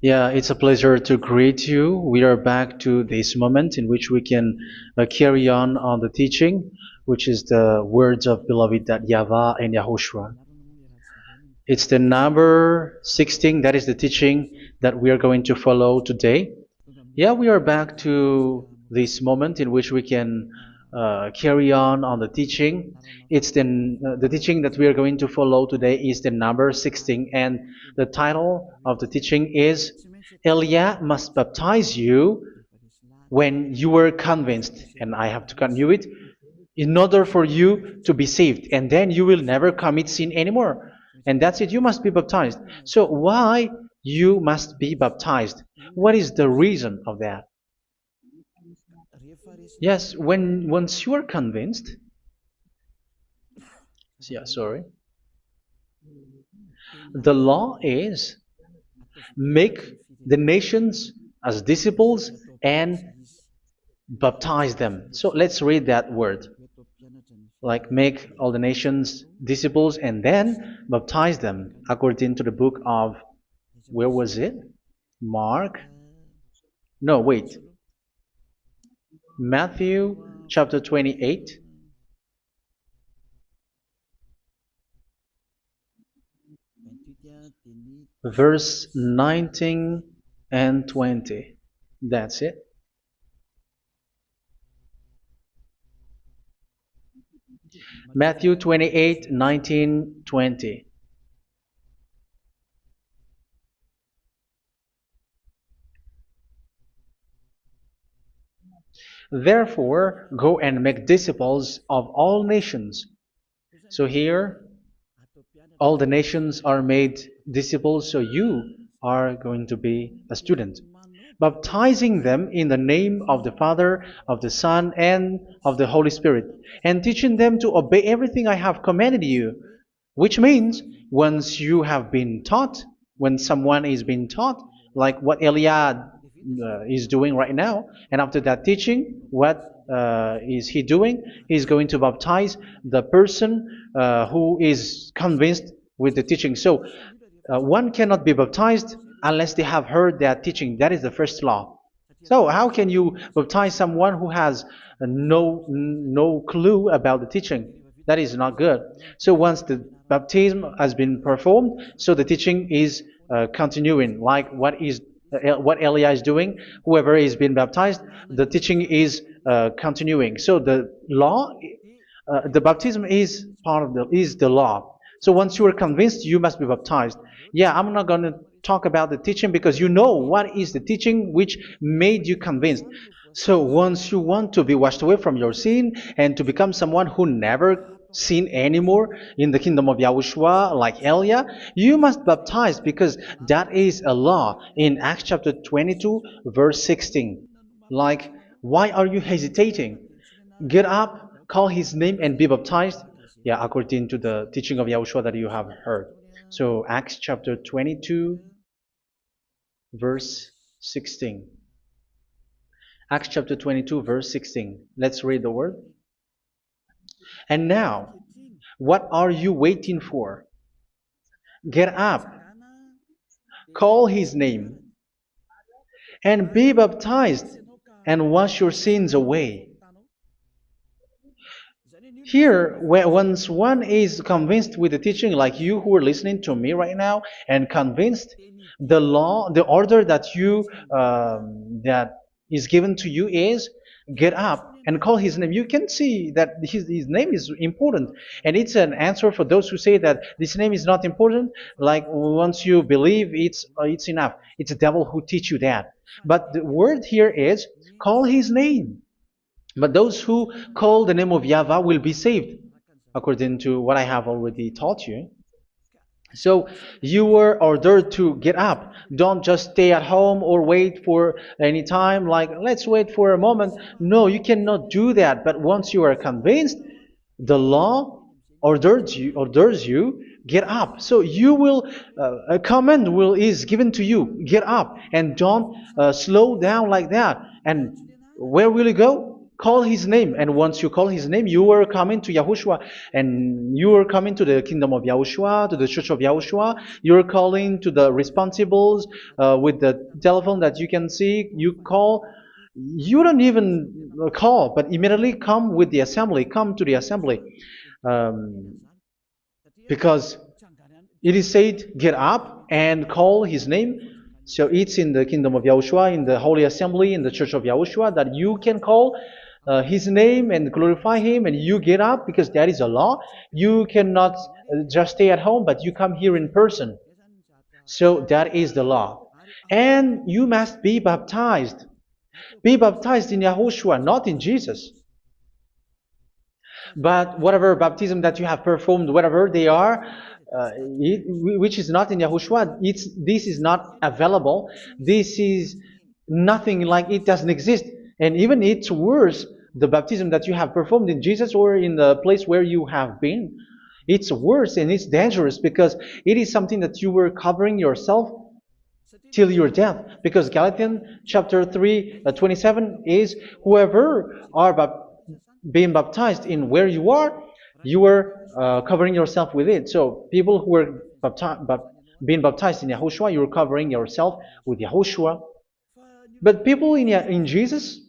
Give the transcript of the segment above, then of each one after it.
Yeah, it's a pleasure to greet you. We are back to this moment in which we can carry on the teaching, which is the words of beloved that YAHVAH and YAHOSHUA. It's the number 16, that is the teaching that we are going to follow today. Yeah, we are back to this moment in which we can carry on the teaching. It's the teaching that we are going to follow today is the number 16, and the title of the teaching is Elia must baptize you when you were convinced, and I have to continue it, in order for you to be saved, and then you will never commit sin anymore. And that's it, you must be baptized. So why you must be baptized? What is the reason of that? Yes, when once you are convinced, yeah, sorry, the law is make the nations as disciples and baptize them. So let's read that word. Like make all the nations disciples and then baptize them according to the book of, where was it? Mark? No, wait. Matthew chapter 28. Verse 19 and 20. That's it. Matthew 28, 19, 20. Therefore, go and make disciples of all nations. So here, all the nations are made disciples, so you are going to be a student. Baptizing them in the name of the Father, of the Son, and of the Holy Spirit, and teaching them to obey everything I have commanded you. Which means, once you have been taught, when someone is being taught, like what Elia is doing right now, and after that teaching, what is he doing? He's going to baptize the person who is convinced with the teaching. So one cannot be baptized unless they have heard that teaching. That is the first law. So how can you baptize someone who has no clue about the teaching? That is not good. So once the baptism has been performed, so the teaching is continuing, like what Elia is doing. Whoever is being baptized, the teaching is continuing. So the law, the baptism is part of the law. So once you are convinced, you must be baptized. Yeah, I'm not going to talk about the teaching because you know what is the teaching which made you convinced. So once you want to be washed away from your sin and to become someone who never sin anymore in the kingdom of Yahushua, like Elia, you must baptize because that is a law in Acts chapter 22, verse 16. Like, why are you hesitating? Get up, call his name, and be baptized. Yeah, according to the teaching of Yahushua that you have heard. So Acts chapter 22, verse 16. Acts chapter 22, verse 16. Let's read the word. And now, what are you waiting for? Get up, call his name, and be baptized, and wash your sins away. Here, once one is convinced with the teaching, like you who are listening to me right now, and convinced, the law, the order that that is given to you is get up and call his name. You can see that his name is important, and it's an answer for those who say that this name is not important. Like once you believe, it's enough. It's the devil who teach you that. But the word here is call his name. But those who call the name of YAHVAH will be saved, according to what I have already taught you. So you were ordered to get up. Don't just stay at home or wait for any time, like let's wait for a moment. No, you cannot do that. But once you are convinced, the law orders you get up. So you will a command is given to you, get up, and don't slow down like that. And where will you go? Call his name, and once you call his name, you are coming to Yahushua, and you are coming to the kingdom of Yahushua, to the church of Yahushua. You're calling to the responsibles with the telephone that you can see. You call. You don't even call, but immediately come with the assembly. Come to the assembly, um, because it is said, get up and call his name. So it's in the kingdom of Yahushua, in the holy assembly, in the church of Yahushua, that you can call his name and glorify him, and you get up because that is a law. You cannot just stay at home, but you come here in person. So that is the law. And you must be baptized. Be baptized in Yahushua, not in Jesus. But whatever baptism that you have performed, whatever they are, which is not in Yahushua, this is not available. This is nothing, like it doesn't exist. And even it's worse, the baptism that you have performed in Jesus or in the place where you have been. It's worse and it's dangerous because it is something that you were covering yourself till your death. Because Galatians chapter 3, 27 is, whoever are being baptized in where you are covering yourself with it. So people who were being baptized in Yahushua, you're covering yourself with Yahushua. But people in Jesus,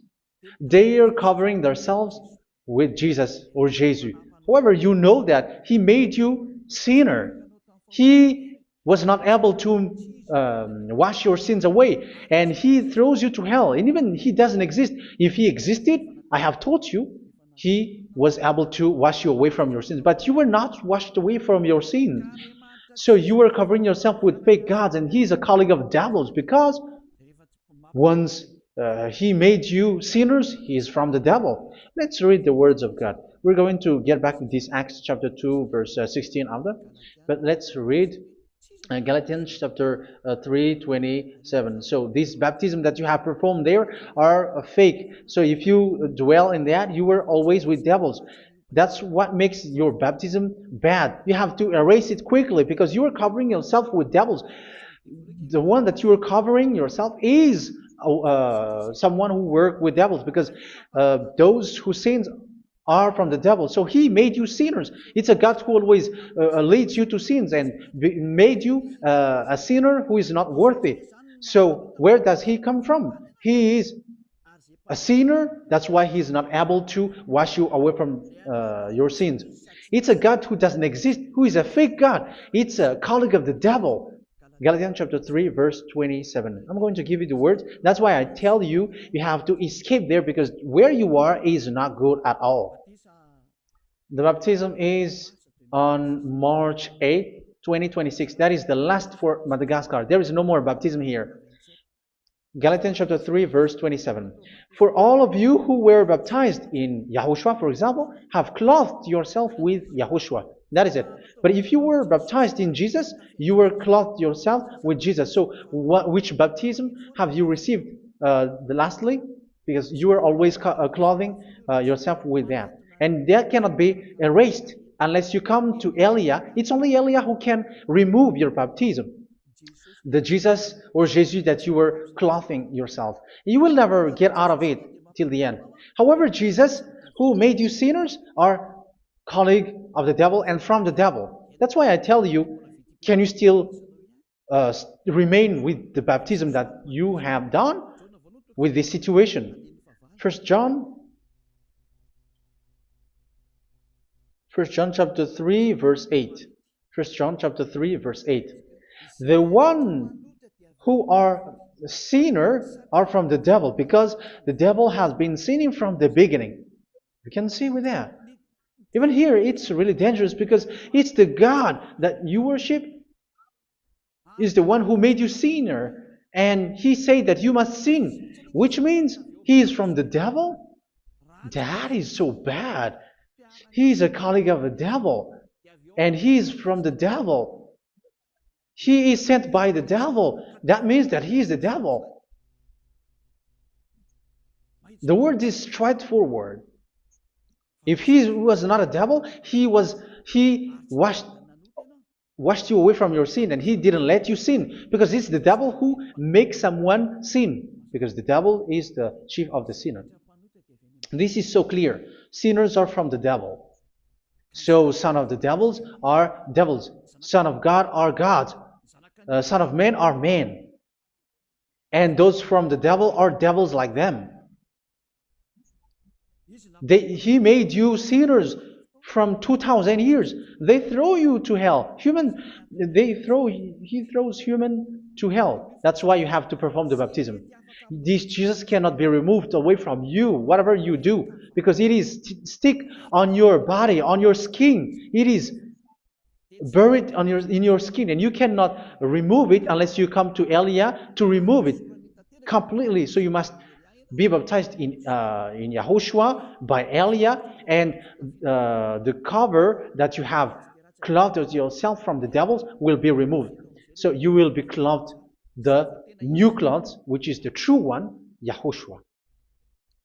they are covering themselves with Jesus or Jesus. However, you know that he made you sinner. He was not able to wash your sins away, and he throws you to hell. And even he doesn't exist. If he existed, I have taught you, he was able to wash you away from your sins. But you were not washed away from your sins. So you were covering yourself with fake gods, and he's a colleague of devils, because once he made you sinners, he is from the devil. Let's read the words of God. We're going to get back to this Acts chapter 2, verse 16 after. But let's read Galatians chapter 3:27. So this baptism that you have performed there are fake. So if you dwell in that, you were always with devils. That's what makes your baptism bad. You have to erase it quickly because you are covering yourself with devils. The one that you are covering yourself is someone who worked with devils, because those who sin are from the devil. So he made you sinners. It's a God who always leads you to sins and made you a sinner who is not worthy. So where does he come from? He is a sinner. That's why he is not able to wash you away from your sins. It's a God who doesn't exist, who is a fake God. It's a colleague of the devil. Galatians chapter 3, verse 27. I'm going to give you the words. That's why I tell you, you have to escape there, because where you are is not good at all. The baptism is on March 8, 2026. That is the last for Madagascar. There is no more baptism here. Galatians chapter 3, verse 27. For all of you who were baptized in Yahushua, for example, have clothed yourself with Yahushua. That is it. But if you were baptized in Jesus, you were clothed yourself with Jesus. So which baptism have you received lastly? Because you are always clothing yourself with that. And that cannot be erased unless you come to Elia. It's only Elia who can remove your baptism. The Jesus or Jesus that you were clothing yourself. You will never get out of it till the end. However, Jesus, who made you sinners, are colleague of the devil and from the devil. That's why I tell you, can you still remain with the baptism that you have done with this situation? First John chapter 3, verse 8. First John chapter 3, verse 8. The one who are sinner are from the devil, because the devil has been sinning from the beginning. You can see with that. Even here, it's really dangerous, because it's the God that you worship is the one who made you sinner, and he said that you must sin, which means he is from the devil. That is so bad. He is a colleague of the devil, and he is from the devil. He is sent by the devil. That means that he is the devil. The word is straightforward. If he was not a devil, he washed you away from your sin, and he didn't let you sin, because it's the devil who makes someone sin, because the devil is the chief of the sinner. This is so clear. Sinners are from the devil. So son of the devils are devils. Son of God are gods. Son of men are men. And those from the devil are devils like them. He made you sinners from 2,000 years. They throw you to hell. He throws human to hell. That's why you have to perform the baptism. This Jesus cannot be removed away from you, whatever you do, because it is stick on your body, on your skin. It is buried in your skin, and you cannot remove it unless you come to Elia to remove it completely. So you must be baptized in YAHOSHUA by Elia, and the cover that you have clothed yourself from the devils will be removed. So you will be clothed the new clothes, which is the true one, YAHOSHUA.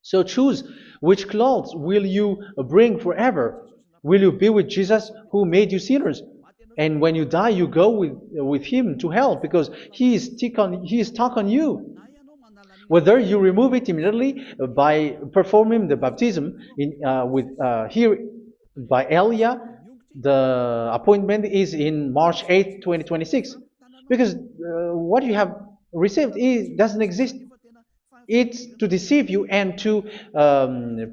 So choose which clothes will you bring forever. Will you be with Jesus who made you sinners? And when you die, you go with him to hell because he is stuck on you. Whether you remove it immediately by performing the baptism here by Elia, the appointment is in March 8, 2026. Because what you have received doesn't exist. It's to deceive you and to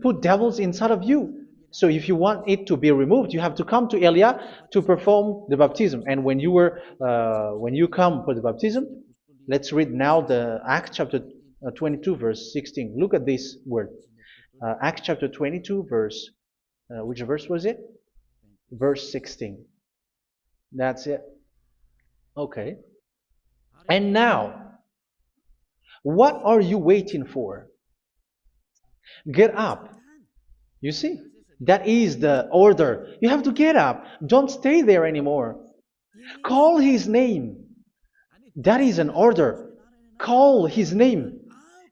put devils inside of you. So if you want it to be removed, you have to come to Elia to perform the baptism. And when you come for the baptism, let's read now the Acts chapter 22 verse 16. Look at this word. Acts chapter 22 verse, which verse was it? Verse 16. That's it. Okay. And now, what are you waiting for? Get up. You see, that is the order. You have to get up. Don't stay there anymore. Call his name. That is an order. Call his name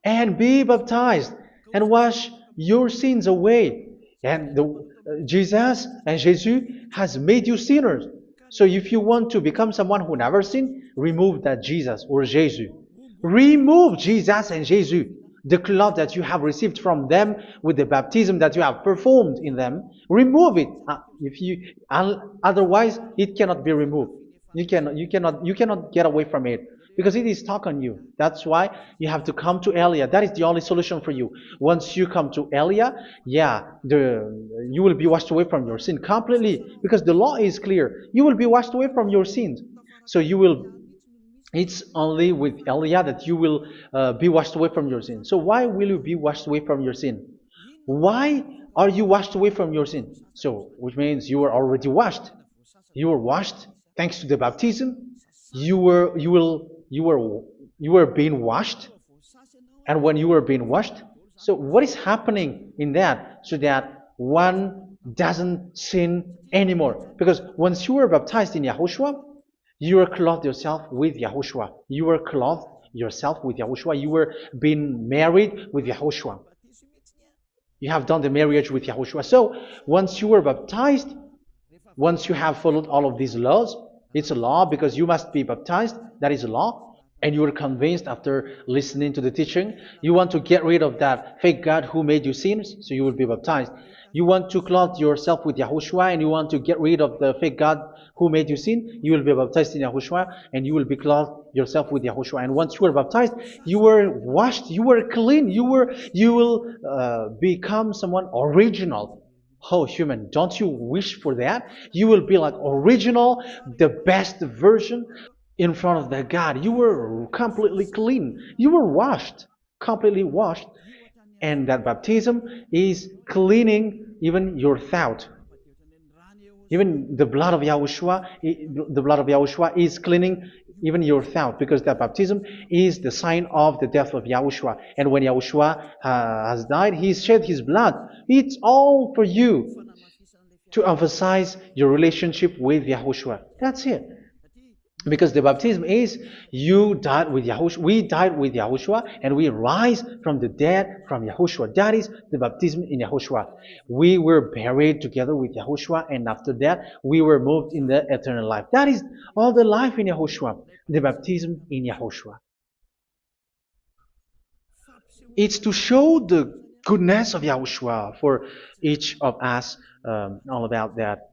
and be baptized and wash your sins away. And Jesus has made you sinners. So if you want to become someone who never sinned, remove that Jesus or Jesus. Remove Jesus and Jesus, the cloth that you have received from them with the baptism that you have performed in them. Remove it. Otherwise, it cannot be removed. You cannot get away from it because it is stuck on you. That's why you have to come to Elia. That is the only solution for you. Once you come to Elia, you will be washed away from your sin completely because the law is clear. You will be washed away from your sins. So it's only with Elia that you will be washed away from your sin. So why will you be washed away from your sin? Why are you washed away from your sin? So, which means you were already washed. You were washed thanks to the baptism. You were being washed. And when you were being washed, so what is happening in that? So that one doesn't sin anymore. Because once you were baptized in YAHOSHUA, you were clothed yourself with YAHOSHUA. You were clothed yourself with YAHOSHUA. You were being married with YAHOSHUA. You have done the marriage with YAHOSHUA. So once you were baptized, once you have followed all of these laws, it's a law because you must be baptized. That is a law. And you are convinced after listening to the teaching, you want to get rid of that fake God who made you sinners, so you will be baptized. You want to clothe yourself with YAHOSHUA and you want to get rid of the fake God who made you sin, you will be baptized in YAHOSHUA and you will be clothed yourself with YAHOSHUA. And once you are baptized, you were washed, you were clean, you will become someone original. Oh, human, don't you wish for that? You will be like original, the best version in front of the God. You were completely clean. You were washed, completely washed. And that baptism is cleaning even your thought. Even the blood of YAHOSHUA is cleaning even your thought, because that baptism is the sign of the death of YAHOSHUA. And when YAHOSHUA has died, he shed his blood. It's all for you to emphasize your relationship with YAHOSHUA. That's it. Because the baptism is you died with YAHOSHUA, we died with YAHOSHUA, and we rise from the dead from YAHOSHUA. That is the baptism in YAHOSHUA. We were buried together with YAHOSHUA, and after that we were moved in the eternal life. That is all the life in YAHOSHUA, the baptism in YAHOSHUA. It's to show goodness of Yahushua for each of us, all about that.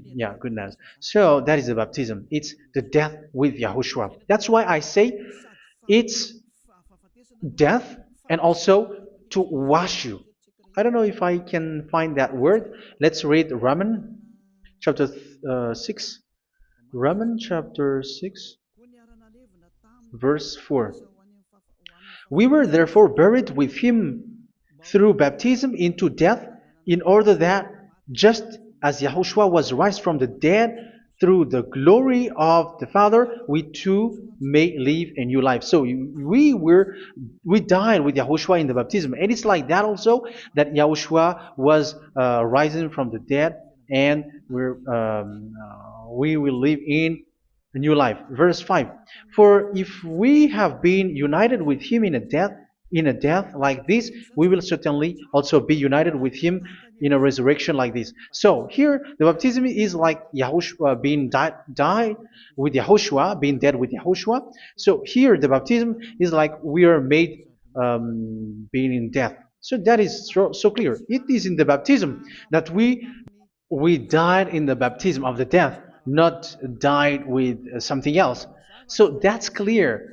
Yeah, goodness. So that is the baptism. It's the death with Yahushua. That's why I say it's death and also to wash you. I don't know if I can find that word. Let's read Romans chapter 6. Romans chapter 6, verse 4. We were therefore buried with him through baptism into death, in order that, just as Yahushua was raised from the dead through the glory of the Father, we too may live a new life. So we died with Yahushua in the baptism, and it's like that also that Yahushua was rising from the dead, and we will live in a new life. Verse 5. For if we have been united with him in a death like this, we will certainly also be united with him in a resurrection like this. So here the baptism is like Yahushua being died with Yahushua, being dead with Yahushua. So here the baptism is like we are made being in death. So that is so clear. It is in the baptism that we died in the baptism of the death, not died with something else. So that's clear.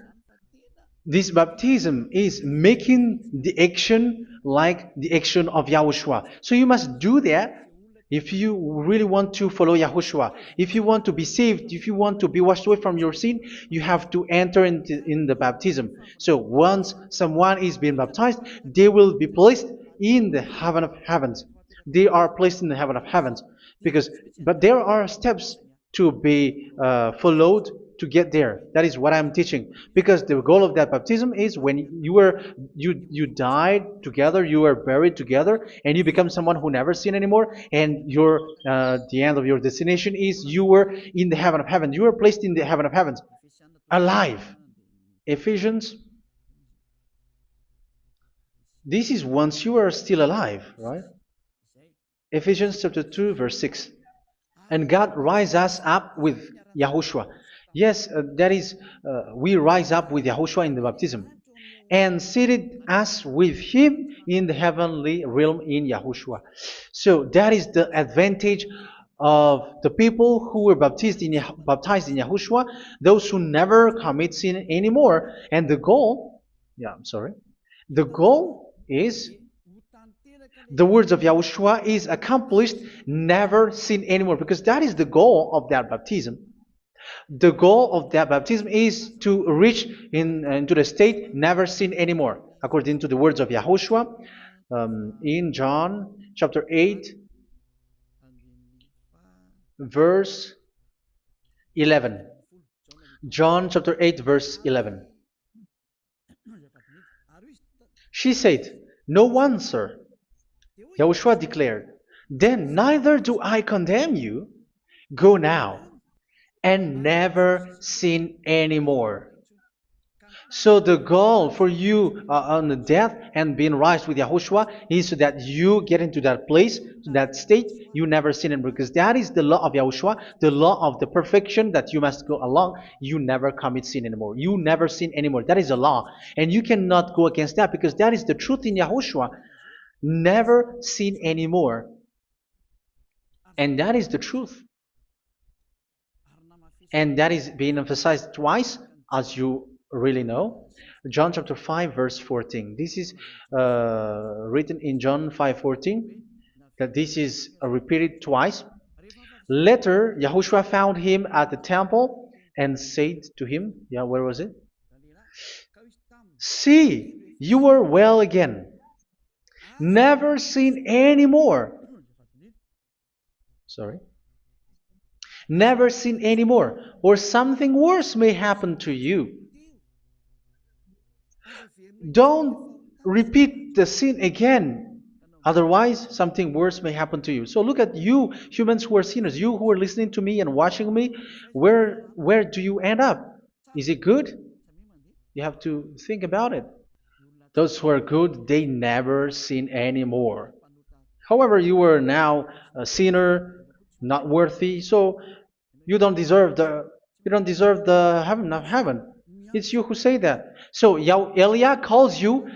This baptism is making the action like the action of Yahushua. So you must do that if you really want to follow Yahushua. If you want to be saved, if you want to be washed away from your sin, you have to enter in the baptism. So once someone is being baptized, they will be placed in the heaven of heavens. They are placed in the heaven of heavens, but there are steps to be followed to get there. That is what I'm teaching, because the goal of that baptism is when you died together, you were buried together, and you become someone who never sin anymore, and the end of your destination is you were in the heaven of heaven. You were placed in the heaven of heavens, alive. Ephesians. This is once you are still alive, right? Ephesians chapter 2, verse 6. And God rise us up with Yahushua. Yes, that is, we rise up with Yahushua in the baptism. And seated us with him in the heavenly realm in Yahushua. So that is the advantage of the people who were baptized in Yahushua, those who never commit sin anymore. And the goal, the goal is the words of Yahushua is accomplished, never sin anymore, because that is the goal of that baptism. The goal of that baptism is to reach into the state never sin anymore, according to the words of Yahushua in John chapter 8, verse 11. John chapter 8, verse 11. She said, "No one, sir." Yahushua declared, "Then neither do I condemn you. Go now and never sin anymore." So the goal for you on the death and being raised with Yahushua is so that you get into that place, that state, you never sin anymore. Because that is the law of Yahushua, the law of the perfection that you must go along. You never commit sin anymore. You never sin anymore. That is a law. And you cannot go against that, because that is the truth in Yahushua. Never sin anymore. And that is the truth. And that is being emphasized twice, as you really know. John chapter 5, verse 14. This is written in John 5:14, that this is repeated twice. Later, Yahushua found him at the temple and said to him, where was it? "See, you are well again. Never sin anymore." Never sin anymore, or something worse may happen to you. Don't repeat the sin again. Otherwise, something worse may happen to you. So look at you, humans who are sinners, you who are listening to me and watching me. Where do you end up? Is it good? You have to think about it. Those who are good, they never sin anymore. However, you are now a sinner, not worthy, so you don't deserve the heaven of heaven. It's you who say that. So Elia calls you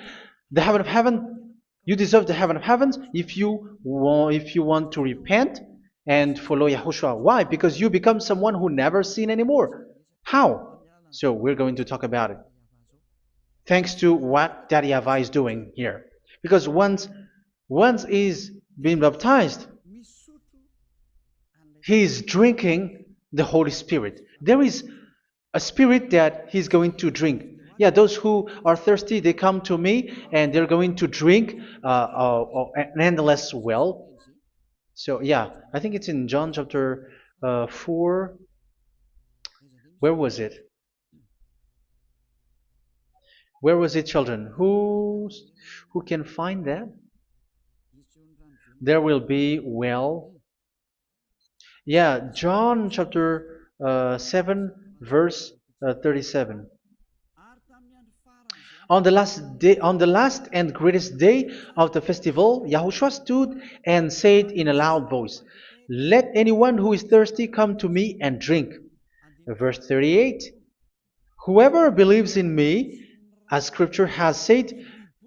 the heaven of heaven You deserve the heaven of heavens if you want to repent and follow Yahushua. Why? Because you become someone who never sin anymore. How? So we're going to talk about it. Thanks to what Daddy YAHVAH is doing here. Because once he's been baptized, he is drinking the Holy Spirit. There is a spirit that he's going to drink. Yeah, those who are thirsty, they come to me and they're going to drink an endless well. So yeah, I think it's in John chapter 4. Where was it? Where was it, children? Who can find that? There will be well. Yeah, John chapter 7, verse 37. On the last and greatest day of the festival, Yahushua stood and said in a loud voice, "Let anyone who is thirsty come to me and drink." Verse 38, "Whoever believes in me, as scripture has said,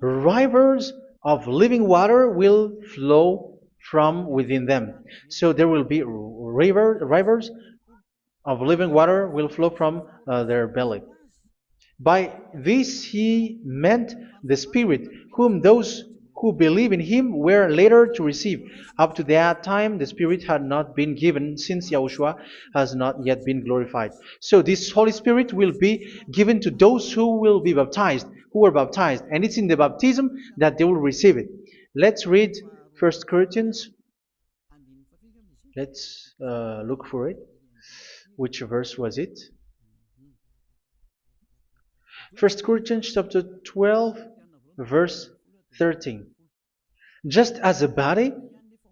rivers of living water will flow from within them." So there will be rivers of living water will flow from their belly. By this he meant the Spirit, whom those who believe in him were later to receive. Up to that time, the Spirit had not been given, since Yahushua has not yet been glorified. So this Holy Spirit will be given to those who will be baptized, who were baptized, and it's in the baptism that they will receive it. Let's read 1 Corinthians. Let's look for it. Which verse was it? 1 Corinthians chapter 12, verse 13. Just as a body,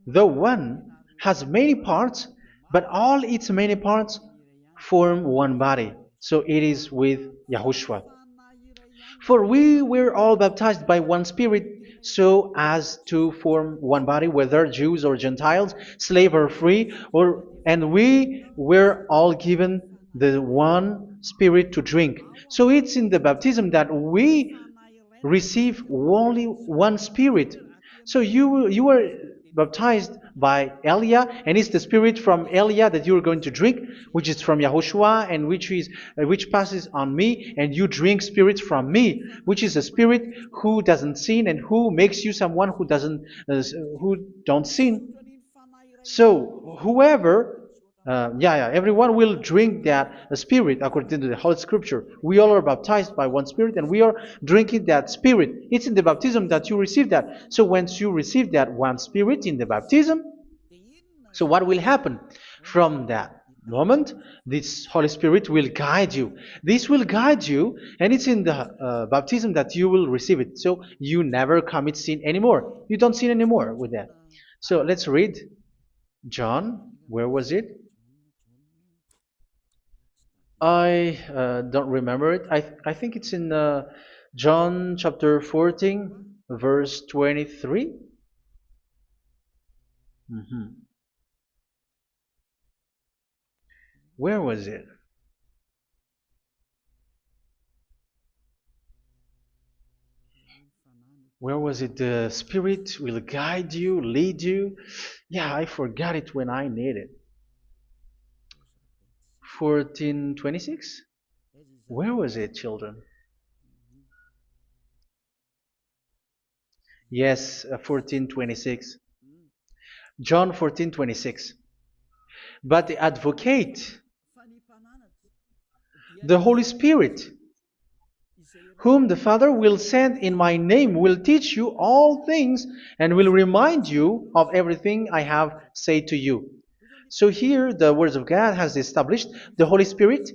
though one, has many parts, but all its many parts form one body. So it is with Yahushua. For we were all baptized by one Spirit, so as to form one body, whether Jews or Gentiles, slave or free, and we were all given the one Spirit to drink. So it's in the baptism that we receive only one Spirit. So you were baptized by Elia, and it's the Spirit from Elia that you are going to drink, which is from Yahushua, and which passes on me, and you drink Spirit from me, which is a Spirit who doesn't sin and who makes you someone who don't sin. So whoever everyone will drink that Spirit according to the Holy Scripture. We all are baptized by one Spirit, and we are drinking that Spirit. It's in the baptism that you receive that. So once you receive that one Spirit in the baptism, so what will happen? From that moment, this Holy Spirit will guide you. This will guide you, and it's in the baptism that you will receive it. So you never commit sin anymore. You don't sin anymore with that. So let's read John. Where was it? I don't remember it. I think it's in John chapter 14, verse 23. Where was it? Where was it? The Spirit will guide you, lead you. Yeah, I forgot it when I need it. 14:26? Where was it, children? Yes, 14:26. John 14:26. But the advocate, the Holy Spirit, whom the Father will send in my name, will teach you all things and will remind you of everything I have said to you. So here the words of God has established the Holy Spirit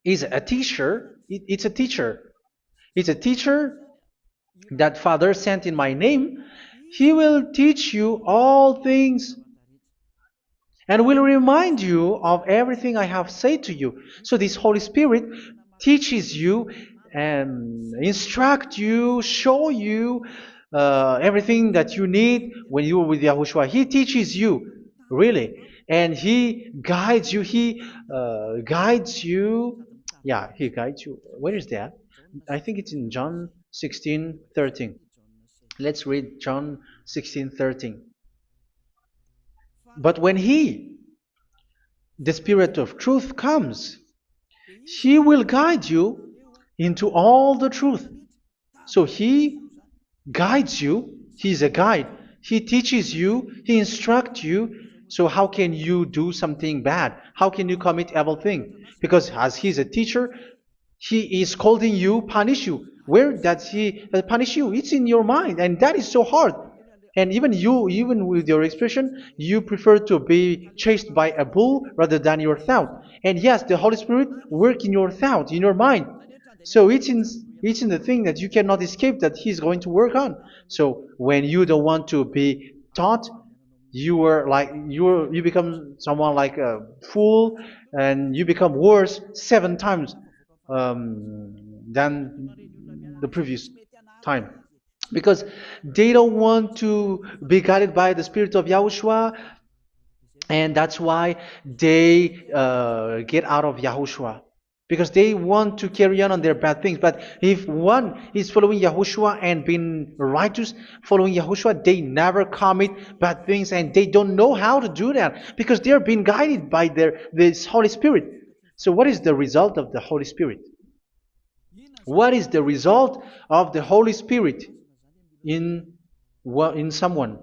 is a teacher. It's a teacher. It's a teacher that Father sent in my name. He will teach you all things and will remind you of everything I have said to you. So this Holy Spirit teaches you and instruct you, show you everything that you need when you are with Yahushua. He teaches you, really, and He guides you. He guides you. Yeah, He guides you. Where is that? I think it's in John 16:13. Let's read John 16:13. But when He, the Spirit of truth, comes, He will guide you into all the truth. So He guides you. He's a guide. He teaches you. He instructs you. So how can you do something bad? How can you commit evil thing? Because as He's a teacher, He is scolding you, punish you. Where does He punish you? It's in your mind, and that is so hard. And even you, even with your expression, you prefer to be chased by a bull rather than your thought. And yes, the Holy Spirit work in your thought, in your mind. So it's in the thing that you cannot escape that He's going to work on. So when you don't want to be taught, you become someone like a fool, and you become worse 7 times than the previous time, because they don't want to be guided by the Spirit of Yahushua, and that's why they get out of Yahushua, because they want to carry on their bad things. But if one is following Yahushua and being righteous, following Yahushua, they never commit bad things, and they don't know how to do that because they are being guided by this Holy Spirit. So what is the result of the Holy Spirit? What is the result of the Holy Spirit in someone?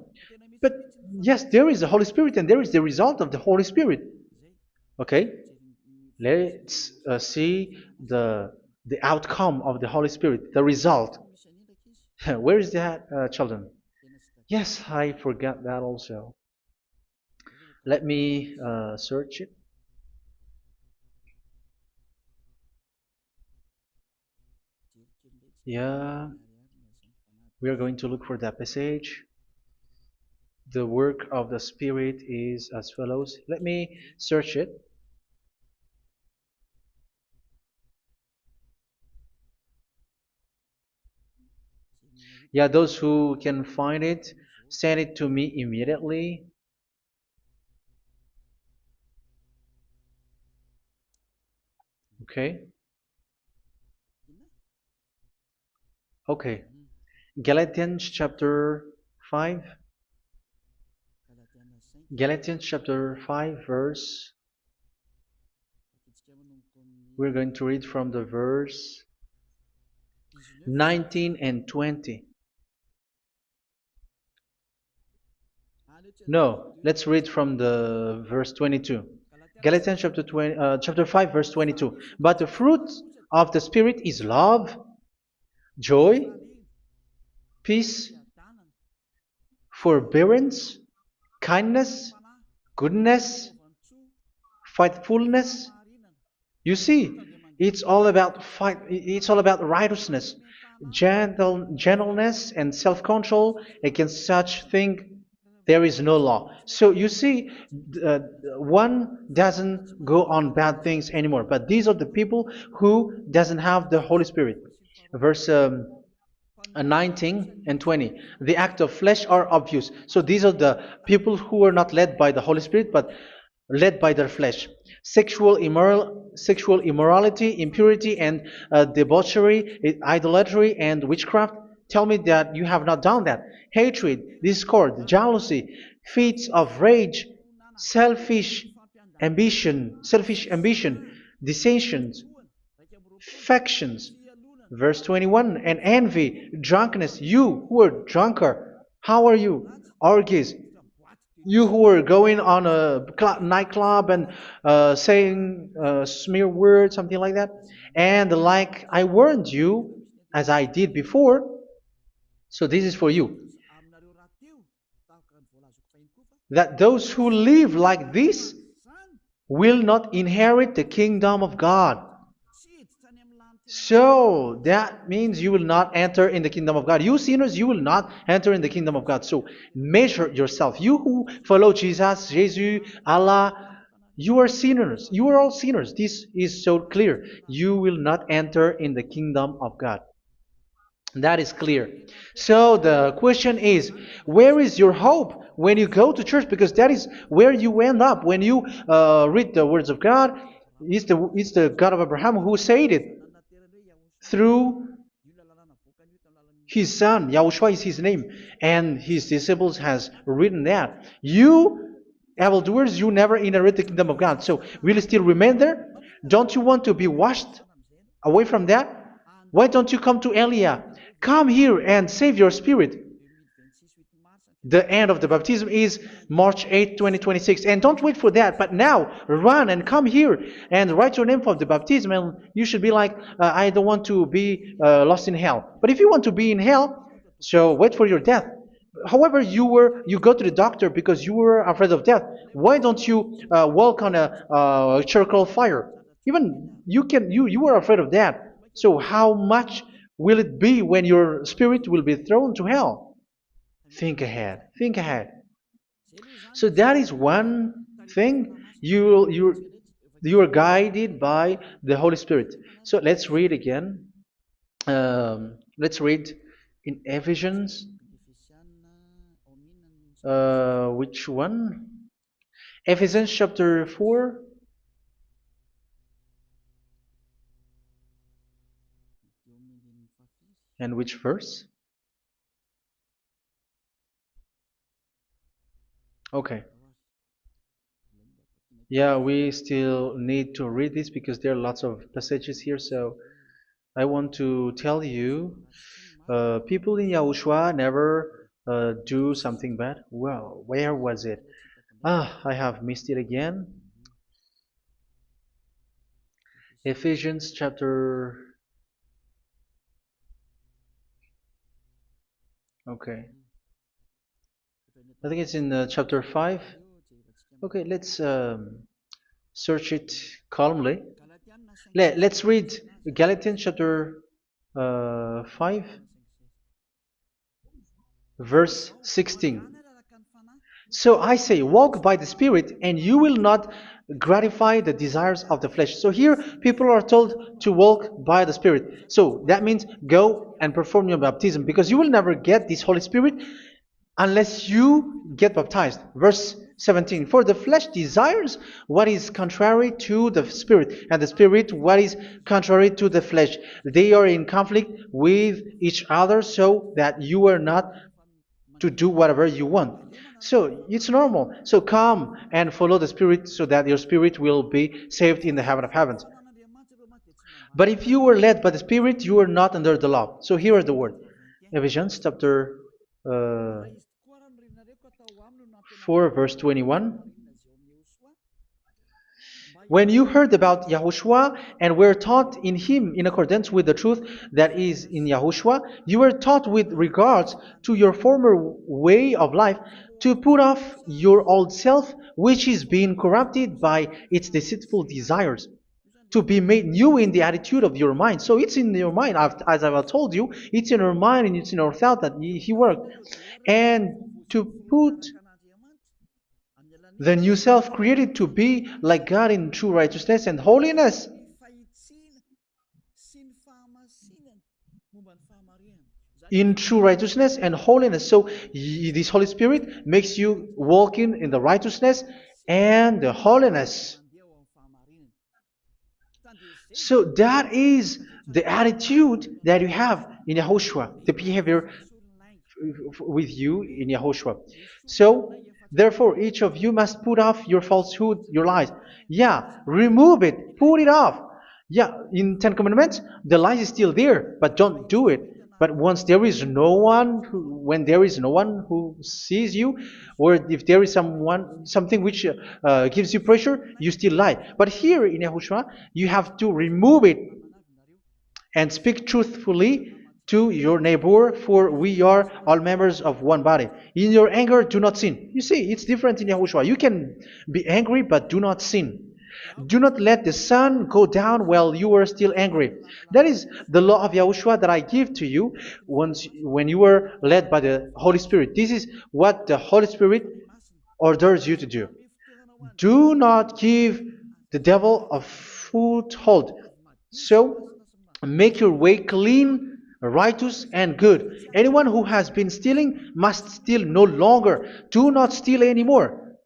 But yes, there is the Holy Spirit, and there is the result of the Holy Spirit. Okay, let's see the outcome of the Holy Spirit, the result. Where is that, children? Yes, I forgot that also. Let me search it. Yeah, we are going to look for that passage. The work of the Spirit is as follows. Let me search it. Yeah, those who can find it, send it to me immediately. Okay. Okay. Galatians chapter 5. Galatians chapter 5 verse. We're going to read from the verse 19 and 20. No, let's read from the verse 22. Galatians chapter 5 verse 22. But the fruit of the Spirit is love, joy, peace, forbearance, kindness, goodness, faithfulness. You see, it's all about fight. It's all about righteousness, gentleness, and self-control. Against such thing, there is no law. So you see, uh, one doesn't go on bad things anymore. But these are the people who doesn't have the Holy Spirit. Verse 19 and 20. The act of flesh are obvious. So these are the people who are not led by the Holy Spirit, but led by their flesh. Sexual immorality, impurity, and debauchery, idolatry, and witchcraft. Tell me that you have not done that. Hatred, discord, jealousy, fits of rage, selfish ambition, dissensions, factions. Verse 21, and envy, drunkenness. You who are drunkard, how are you? Orgies. You who are going on a nightclub and saying smear words, something like that. And like I warned you, as I did before, so this is for you. That those who live like this will not inherit the kingdom of God. So that means you will not enter in the kingdom of God. You sinners, you will not enter in the kingdom of God. So measure yourself. You who follow Jesus, Allah, you are sinners. You are all sinners. This is so clear. You will not enter in the kingdom of God. That is clear. So the question is, where is your hope when you go to church? Because that is where you end up when you read the words of God. It's the God of Abraham who said it through His son, Yahushua is his name, and his disciples has written that. You evildoers, you never inherit the kingdom of God. So will you still remain there? Don't you want to be washed away from that? Why don't you come to Elia? Come here and save your spirit. The end of the baptism is March 8th, 2026. And don't wait for that, but now run and come here and write your name for the baptism. And you should be like, I don't want to be lost in hell. But if you want to be in hell, so wait for your death. However, you go to the doctor because you were afraid of death. Why don't you walk on a charcoal fire? Even you were afraid of that. So how much will it be when your spirit will be thrown to hell? Think ahead. Think ahead. So that is one thing. You are guided by the Holy Spirit. So let's read again. Let's read in Ephesians. Which one? Ephesians chapter 4. And which verse? Okay. Yeah, we still need to read this because there are lots of passages here. So I want to tell you, people in Yahushua never do something bad. Well, where was it? I have missed it again. Ephesians chapter. Okay. I think it's in chapter 5. Okay, let's search it calmly. Let's read Galatians chapter 5, verse 16. So I say, walk by the Spirit, and you will not gratify the desires of the flesh. So here, people are told to walk by the Spirit. So that means go and perform your baptism, because you will never get this Holy Spirit unless you get baptized. Verse 17. For the flesh desires what is contrary to the Spirit, and the Spirit what is contrary to the flesh. They are in conflict with each other, so that you are not to do whatever you want. So it's normal. So come and follow the Spirit so that your spirit will be saved in the heaven of heavens. But if you were led by the Spirit, you are not under the law. So here is the word. Ephesians chapter 4, verse 21. When you heard about Yahushua and were taught in him in accordance with the truth that is in Yahushua, you were taught with regards to your former way of life to put off your old self, which is being corrupted by its deceitful desires, to be made new in the attitude of your mind. So it's in your mind, as I've told you, it's in your mind and it's in your thought that he worked. And to put the new self created to be like God in true righteousness and holiness. In true righteousness and holiness. So this Holy Spirit makes you walk in the righteousness and the holiness. So that is the attitude that you have in Yahushua, the behavior with you in Yahushua. So therefore, each of you must put off your falsehood, your lies. Yeah, remove it, put it off. Yeah, in Ten Commandments, the lies is still there, but don't do it. But once there is no one, when there is no one who sees you, or if there is something which gives you pressure, you still lie. But here in Yahushua, you have to remove it and speak truthfully to your neighbor, for we are all members of one body. In your anger, do not sin. You see, it's different in Yahushua. You can be angry, but do not sin. Do not let the sun go down while you are still angry. That is the law of Yahushua that I give to you when you were led by the Holy Spirit. This is what the Holy Spirit orders you to do. Do not give the devil a foothold. So, make your way clean, righteous, and good. Anyone who has been stealing must steal no longer. Do not steal anymore.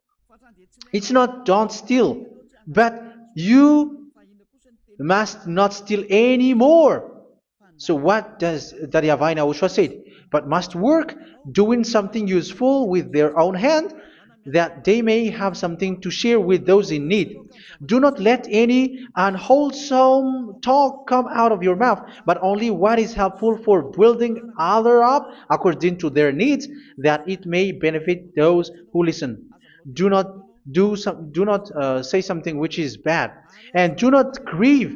It's not don't steal, but you must not steal anymore. So what does Daddy Avai Yahushua say? But must work doing something useful with their own hand, that they may have something to share with those in need. Do not let any unwholesome talk come out of your mouth, but only what is helpful for building others up according to their needs, that it may benefit those who listen. Do not do not say something which is bad, and do not grieve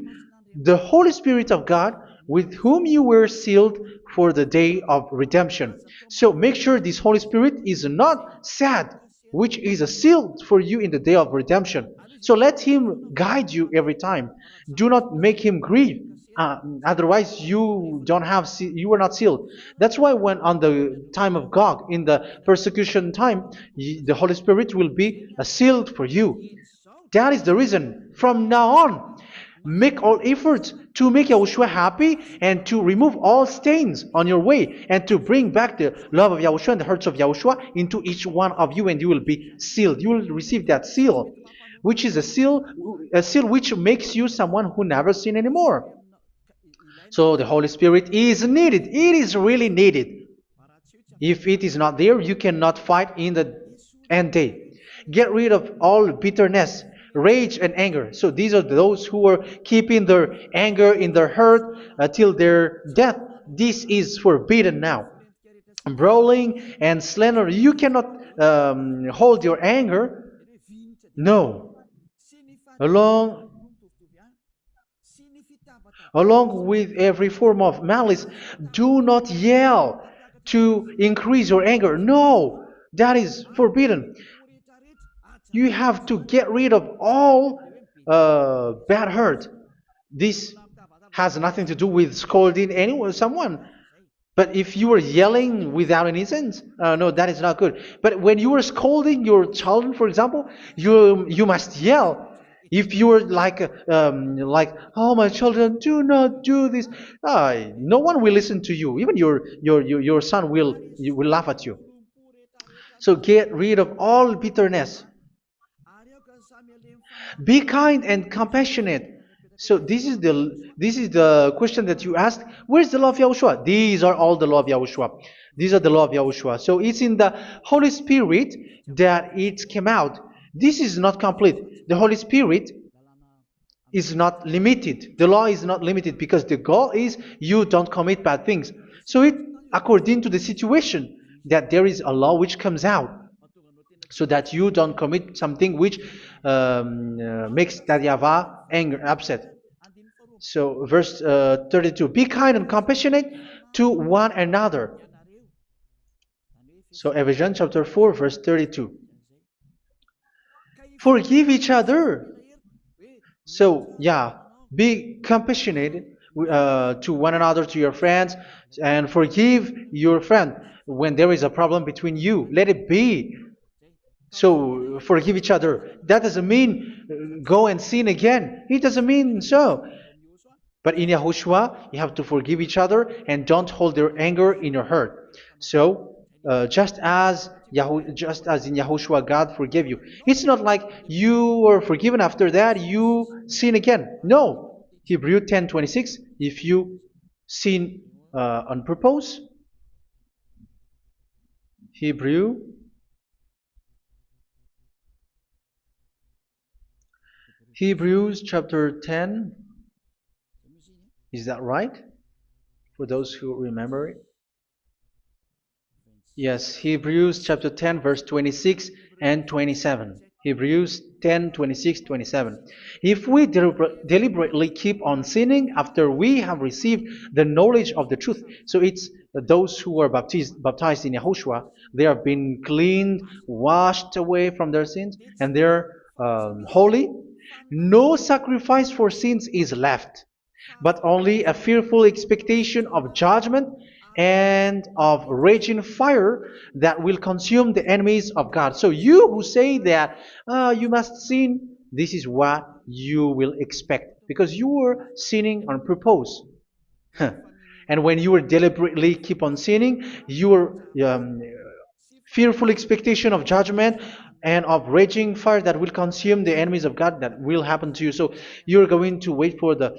the Holy Spirit of God, with whom you were sealed for the day of redemption. So make sure this Holy Spirit is not sad, which is a seal for you in the day of redemption. So let him guide you every time. Do not make him grieve. Otherwise, you don't have you were not sealed. That's why when on the time of God, in the persecution time, the Holy Spirit will be sealed for you. That is the reason. From now on, make all efforts to make Yahushua happy and to remove all stains on your way and to bring back the love of Yahushua and the hearts of Yahushua into each one of you, and you will be sealed. You will receive that seal, which is a seal which makes you someone who never sin anymore. So the Holy Spirit is needed. It is really needed. If it is not there, you cannot fight in the end day. Get rid of all bitterness, rage, and anger. So these are those who are keeping their anger in their heart till their death. This is forbidden now. Brawling and slander. You cannot hold your anger. No. Along Along with every form of malice, do not yell to increase your anger. No, that is forbidden. You have to get rid of all bad hurt. This has nothing to do with scolding anyone, someone. But if you are yelling without any sense, no, that is not good. But when you are scolding your children, for example, you must yell. If you are like, oh my children, do not do this, no one will listen to you. Even your son will laugh at you. So get rid of all bitterness. Be kind and compassionate. So this is the question that you asked. Where's the law of Yahushua? These are all the law of Yahushua. These are the law of Yahushua. So it's in the Holy Spirit that it came out. This is not complete. The Holy Spirit is not limited. The law is not limited because the goal is you don't commit bad things. So it according to the situation that there is a law which comes out, so that you don't commit something which makes that YAHVAH anger, upset. So verse 32, be kind and compassionate to one another. So Ephesians chapter 4 verse 32. Forgive each other. So yeah, be compassionate to one another, to your friends, and forgive your friend when there is a problem between you. Let it be. So forgive each other. That doesn't mean go and sin again. It doesn't mean so. But in Yahushua, you have to forgive each other and don't hold your anger in your heart. So just as in Yahushua God forgave you. It's not like you were forgiven after that you sin again. No. Hebrew 10:26. If you sin on purpose, Hebrews chapter 10. Is that right? For those who remember it? Yes, Hebrews chapter 10 verse 26 and 27. Hebrews 10, 26, 27. If we deliberately keep on sinning after we have received the knowledge of the truth, so it's those who are baptized in Yahushua, they have been cleaned, washed away from their sins, and they're holy. No sacrifice for sins is left, but only a fearful expectation of judgment and of raging fire that will consume the enemies of God. So you who say that you must sin, this is what you will expect, because you were sinning on purpose. And when you were deliberately keep on sinning, your fearful expectation of judgment and of raging fire that will consume the enemies of God that will happen to you. So you're going to wait for the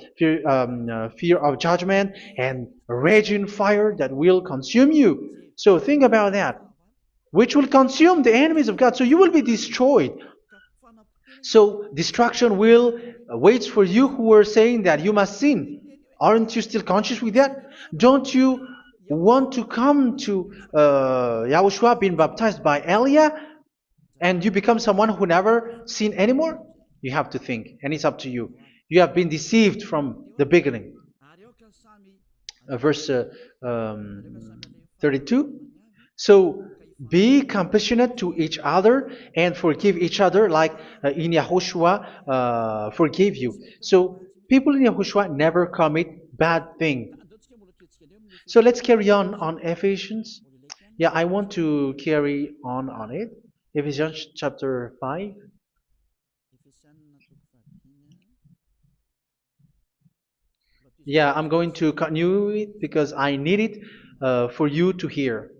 fear of judgment and raging fire that will consume you. So think about that, which will consume the enemies of God. So you will be destroyed. So destruction will wait for you who were saying that you must sin. Aren't you still conscious with that? Don't you want to come to Yahushua being baptized by Elia and you become someone who never sin anymore? You have to think, and it's up to you. You have been deceived from the beginning. Verse 32. So be compassionate to each other and forgive each other like in Yahushua forgave you. So people in Yahushua never commit bad thing. So let's carry on Ephesians. Yeah, I want to carry on it. Ephesians chapter 5. Yeah, I'm going to continue it because I need it for you to hear.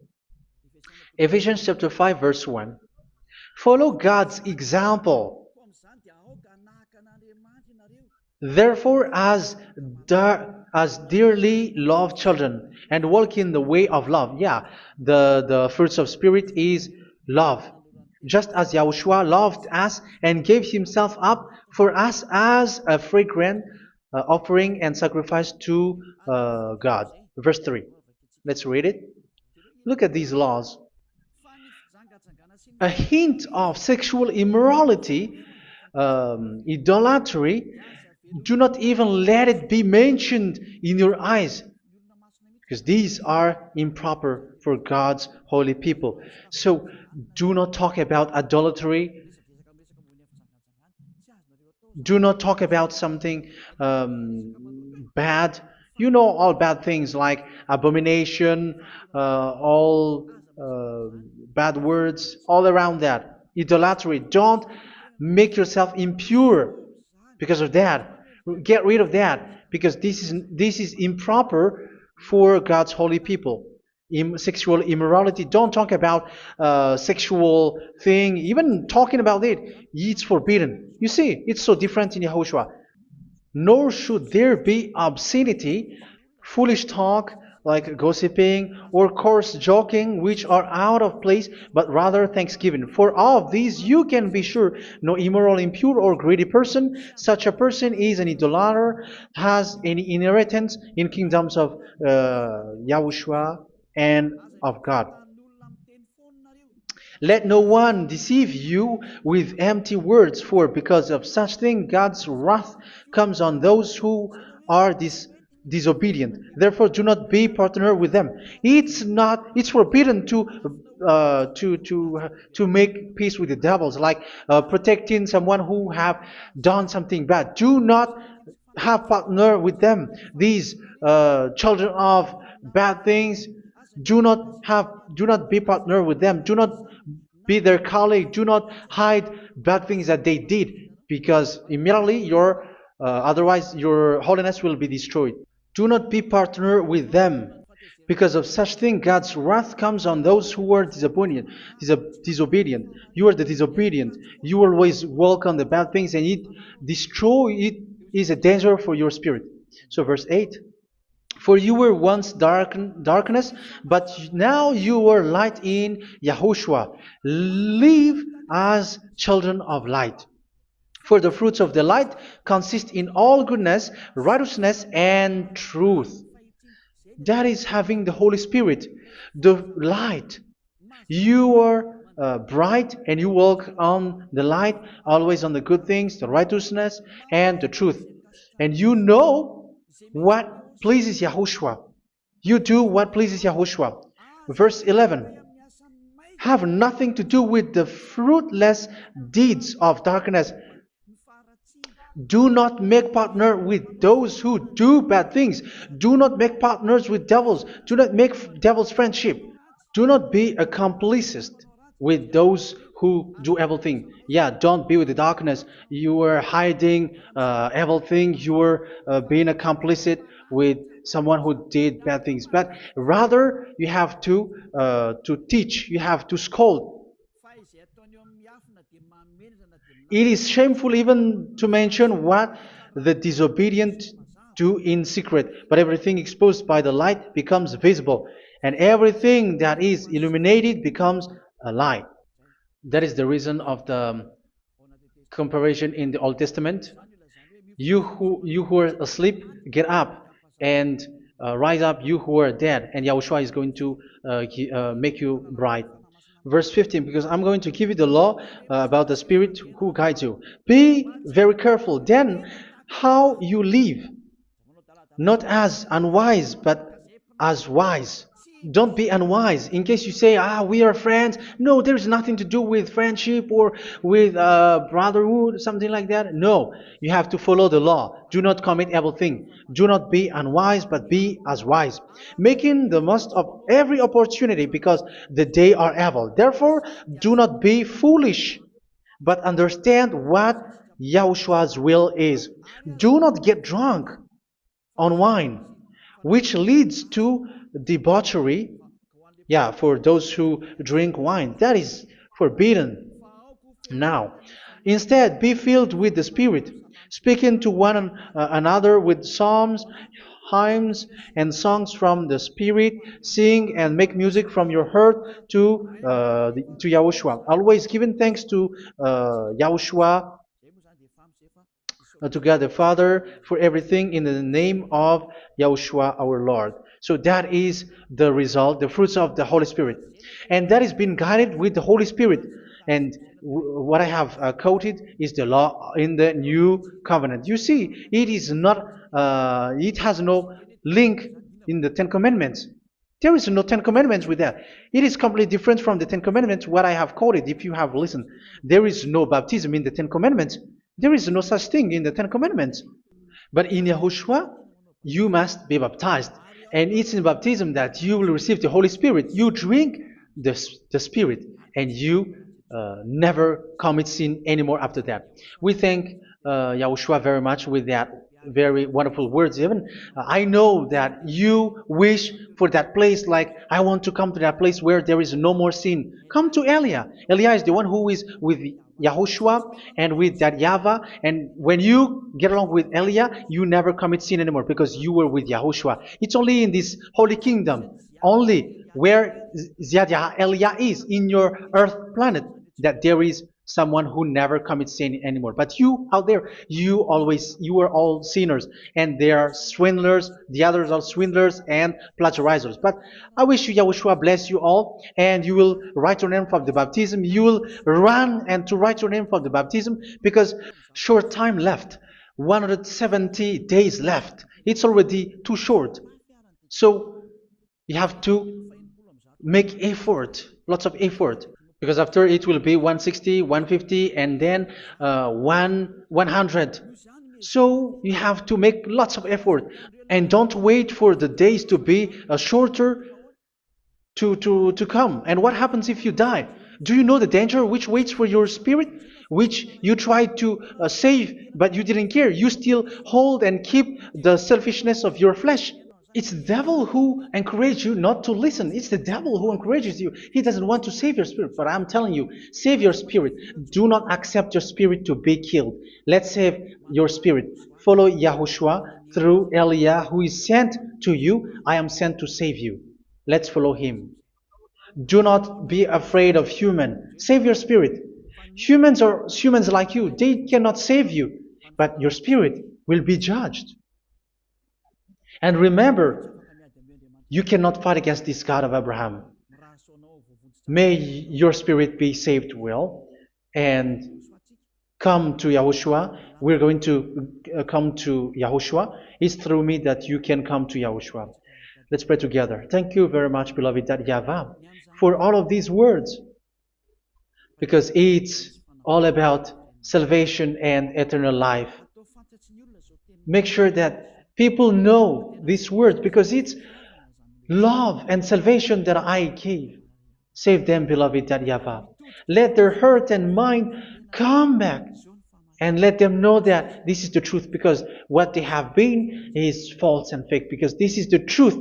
Ephesians chapter 5 verse 1. Follow God's example. Therefore, as dearly loved children, and walk in the way of love. Yeah, the fruits of spirit is love. Just as Yahushua loved us and gave himself up for us as a fragrant offering and sacrifice to God. Verse 3. Let's read it. Look at these laws. A hint of sexual immorality, idolatry, do not even let it be mentioned in your eyes, because these are improper for God's holy people. So do not talk about idolatry. Do not talk about something bad. You know all bad things like abomination, all bad words, all around that. Idolatry. Don't make yourself impure because of that. Get rid of that because this is improper for God's holy people. Sexual immorality. Don't talk about sexual thing. Even talking about it's forbidden. You see, it's so different in Yahushua. Nor should there be obscenity, foolish talk like gossiping or coarse joking, which are out of place, but rather thanksgiving. For of these you can be sure: no immoral, impure, or greedy person, such a person is an idolater, has any inheritance in kingdoms of Yahushua and of God. Let no one deceive you with empty words, for because of such thing God's wrath comes on those who are disobedient. Therefore, do not be partner with them. It's forbidden to make peace with the devils, like protecting someone who have done something bad. Do not have partner with them. These children of bad things, do not be partner with them. Do not be their colleague. Do not hide bad things that they did, because immediately otherwise your holiness will be destroyed. Do not be partner with them. Because of such thing, God's wrath comes on those who are disobedient. Disobedient. You are the disobedient. You always walk on the bad things, and it is a danger for your spirit. So verse 8. For you were once darkness, but now you are light in Yahushua. Live as children of light. For the fruits of the light consist in all goodness, righteousness, and truth. That is having the Holy Spirit, the light. You are bright and you walk on the light, always on the good things, the righteousness, and the truth. And you know what pleases Yahushua. You do what pleases Yahushua. Verse 11. Have nothing to do with the fruitless deeds of darkness. Do not make partner with those who do bad things. Do not make partners with devils. Do not make devils friendship. Do not be accomplices with those who do evil thing. Yeah, don't be with the darkness. You are hiding evil thing. You are being complicit with someone who did bad things. But rather, you have to teach. You have to scold. It is shameful even to mention what the disobedient do in secret, but everything exposed by the light becomes visible, and everything that is illuminated becomes a light. That is the reason of the comparison in the Old Testament. You who are asleep, get up and rise up, you who are dead, and Yahushua is going to make you bright. Verse 15, because I'm going to give you the law about the Spirit who guides you. Be very careful then how you live, not as unwise, but as wise. Don't be unwise. In case you say, we are friends. No, there's nothing to do with friendship or with brotherhood, something like that. No, you have to follow the law. Do not commit evil thing. Do not be unwise, but be as wise, making the most of every opportunity, because the day are evil. Therefore, do not be foolish, but understand what Yahushua's will is. Do not get drunk on wine, which leads to debauchery. Yeah, for those who drink wine, that is forbidden now. Instead, be filled with the Spirit, speaking to one another with psalms, hymns, and songs from the Spirit. Sing and make music from your heart to Yahushua. Always giving thanks to Yahushua, to God the Father, for everything in the name of Yahushua our Lord. So that is the result, the fruits of the Holy Spirit. And that is being guided with the Holy Spirit. And what I have quoted is the law in the new covenant. You see, it is not, it has no link in the Ten Commandments. There is no Ten Commandments with that. It is completely different from the Ten Commandments, what I have quoted, if you have listened. There is no baptism in the Ten Commandments. There is no such thing in the Ten Commandments. But in Yahushua, you must be baptized. And it's in baptism that you will receive the Holy Spirit. You drink the Spirit, and you never commit sin anymore after that. We thank Yahushua very much with that very wonderful words. Even I know that you wish for that place, like, I want to come to that place where there is no more sin. Come to Elia. Elia is the one who is with Yahushua and with that YAHVAH. And when you get along with Elia, you never commit sin anymore, because you were with Yahushua. It's only in this holy kingdom, only where Elia is, in your earth planet, that there is someone who never commits sin anymore. But you out there, you are all sinners, and they are swindlers. The others are swindlers and plagiarizers. But I wish you, Yahushua, bless you all, and you will write your name for the baptism. You will run and to write your name for the baptism, because short time left, 170 days left. It's already too short. So you have to make effort, lots of effort, because after it will be 160, 150, and then 100. So you have to make lots of effort, and don't wait for the days to be shorter to come. And what happens if you die? Do you know the danger which waits for your spirit, which you tried to save, but you didn't care? You still hold and keep the selfishness of your flesh. It's the devil who encourages you not to listen. It's the devil who encourages you. He doesn't want to save your spirit. But I'm telling you, save your spirit. Do not accept your spirit to be killed. Let's save your spirit. Follow Yahushua through Elia, who is sent to you. I am sent to save you. Let's follow him. Do not be afraid of human. Save your spirit. Humans are humans like you. They cannot save you. But your spirit will be judged. And remember, you cannot fight against this God of Abraham. May your spirit be saved well, and come to Yahushua. We're going to come to Yahushua. It's through me that you can come to Yahushua. Let's pray together. Thank you very much, beloved YAHVAH, for all of these words, because it's all about salvation and eternal life. Make sure that people know these words, because it's love and salvation that I gave. Save them, beloved YAHVAH. Let their heart and mind come back, and let them know that this is the truth, because what they have been is false and fake, because this is the truth.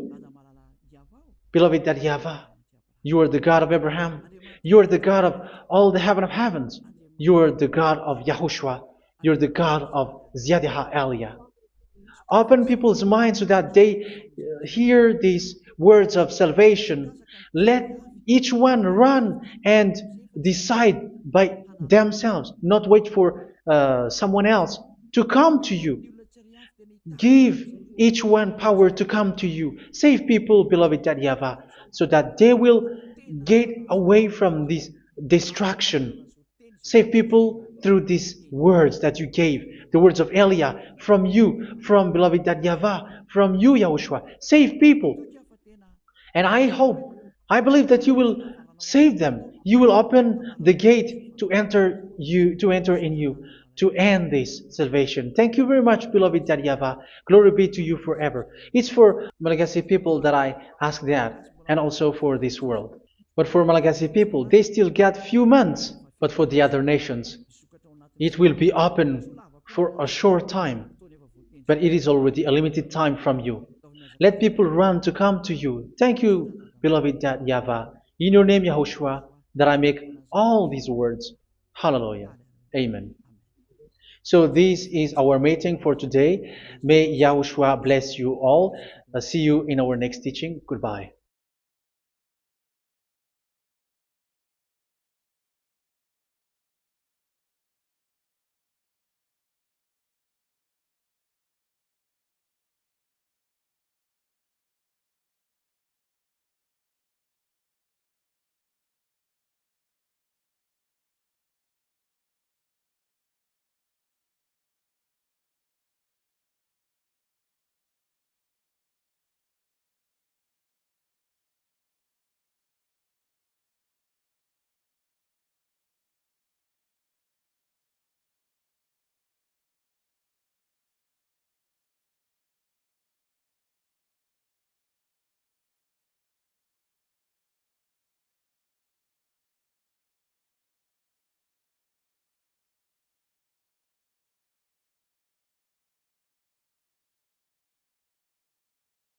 Beloved YAHVAH, you are the God of Abraham. You are the God of all the heaven of heavens. You're the God of Yahushua. You're the God of Ziyadha Aliyah. Open people's minds so that they hear these words of salvation. Let each one run and decide by themselves, not wait for someone else to come to you. Give each one power to come to you. Save people, beloved Yahavah, so that they will get away from this distraction. Save people through these words that you gave, the words of Elia, from you, from beloved Yahavah, from you, Yahushua. Save people. And I believe that you will save them. You will open the gate to enter in you, to end this salvation. Thank you very much, beloved Yahavah. Glory be to you forever. It's for Malagasy people that I ask that, and also for this world. But for Malagasy people, they still get few months. But for the other nations, it will be open for a short time. But it is already a limited time from you. Let people run to come to you. Thank you, beloved Yahavah. In your name, Yahushua, that I make all these words. Hallelujah. Amen. So this is our meeting for today. May Yahushua bless you all. See you in our next teaching. Goodbye.